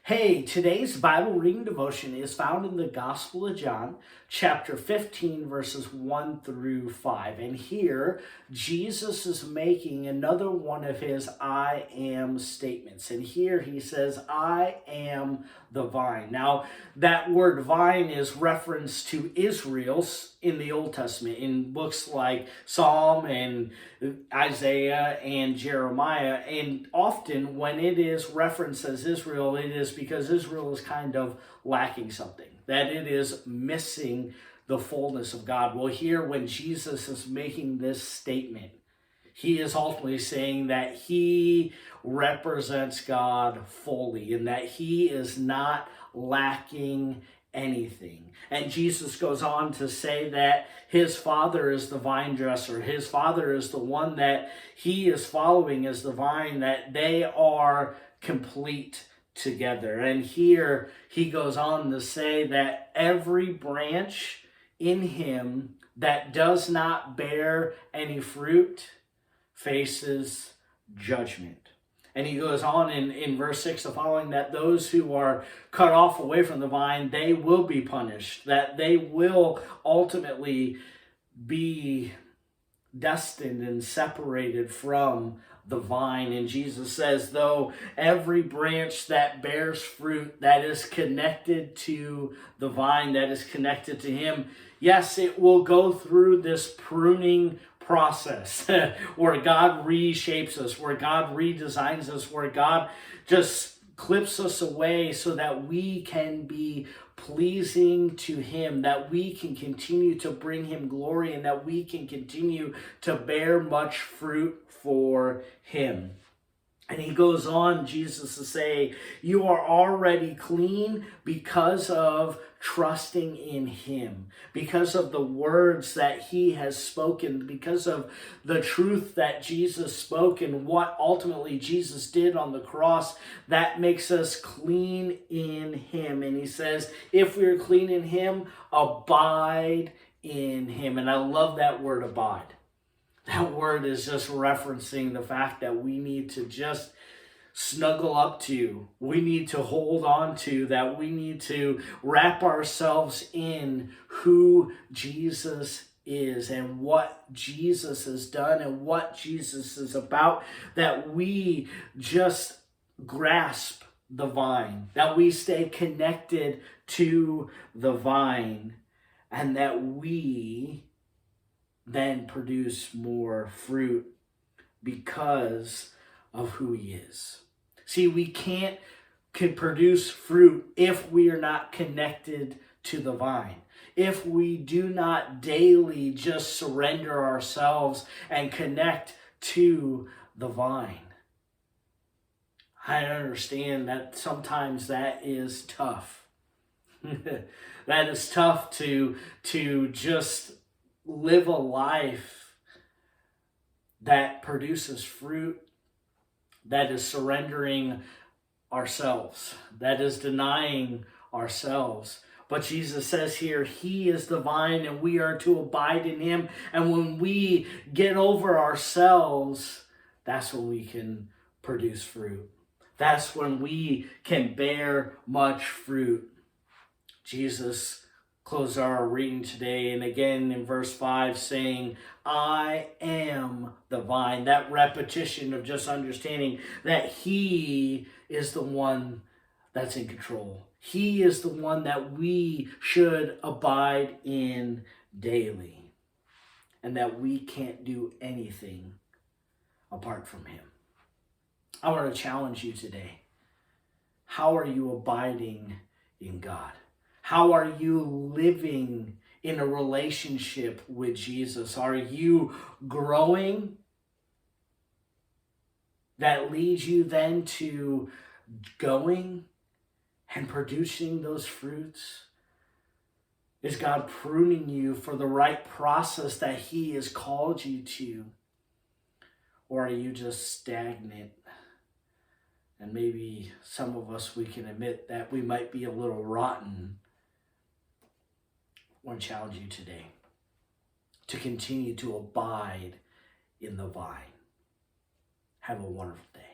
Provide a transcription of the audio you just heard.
Hey, today's Bible reading devotion is found in the Gospel of John, chapter 15, verses 1 through 5. And here, Jesus is making another one of his I am statements. And here he says, I am the vine. Now, that word vine is reference to Israel in the Old Testament, in books like Psalm and Isaiah and Jeremiah. And often when it is referenced as Israel, it is because Israel is kind of lacking something, that it is missing the fullness of God. Well, here when Jesus is making this statement, he is ultimately saying that he represents God fully and that he is not lacking anything. And Jesus goes on to say that his Father is the vine dresser. His Father is the one that he is following as the vine, that they are complete together. And here he goes on to say that every branch in him that does not bear any fruit faces judgment. And he goes on in verse 6 the following, that those who are cut off away from the vine, they will be punished, that they will ultimately be destined and separated from the vine. And Jesus says, though every branch that bears fruit, that is connected to the vine, that is connected to him, yes, it will go through this pruning process where God reshapes us, where God redesigns us, where God just clips us away so that we can be pleasing to him, that we can continue to bring him glory, and that we can continue to bear much fruit for him. And he goes on, Jesus, to say, you are already clean because of trusting in him, because of the words that he has spoken, because of the truth that Jesus spoke and what ultimately Jesus did on the cross. That makes us clean in him. And he says, if we're clean in him, abide in him. And I love that word, abide. That word is just referencing the fact that we need to just snuggle up to, we need to hold on to, that we need to wrap ourselves in who Jesus is and what Jesus has done and what Jesus is about, that we just grasp the vine, that we stay connected to the vine, and that we then produce more fruit because of who he is. See, we can't produce fruit if we are not connected to the vine. If we do not daily just surrender ourselves and connect to the vine. I understand that sometimes that is tough. That is tough to just live a life that produces fruit, that is surrendering ourselves, that is denying ourselves. But Jesus says here, he is the vine and we are to abide in him. And when we get over ourselves, that's when we can produce fruit. That's when we can bear much fruit. Jesus close our reading today, and again in verse 5 saying, I am the vine. That repetition of just understanding that he is the one that's in control. He is the one that we should abide in daily, and that we can't do anything apart from him. I want to challenge you today. How are you abiding in God? How are you living in a relationship with Jesus? Are you growing that leads you then to going and producing those fruits? Is God pruning you for the right process that he has called you to? Or are you just stagnant? And maybe some of us, we can admit that we might be a little rotten. I want to challenge you today to continue to abide in the vine. Have a wonderful day.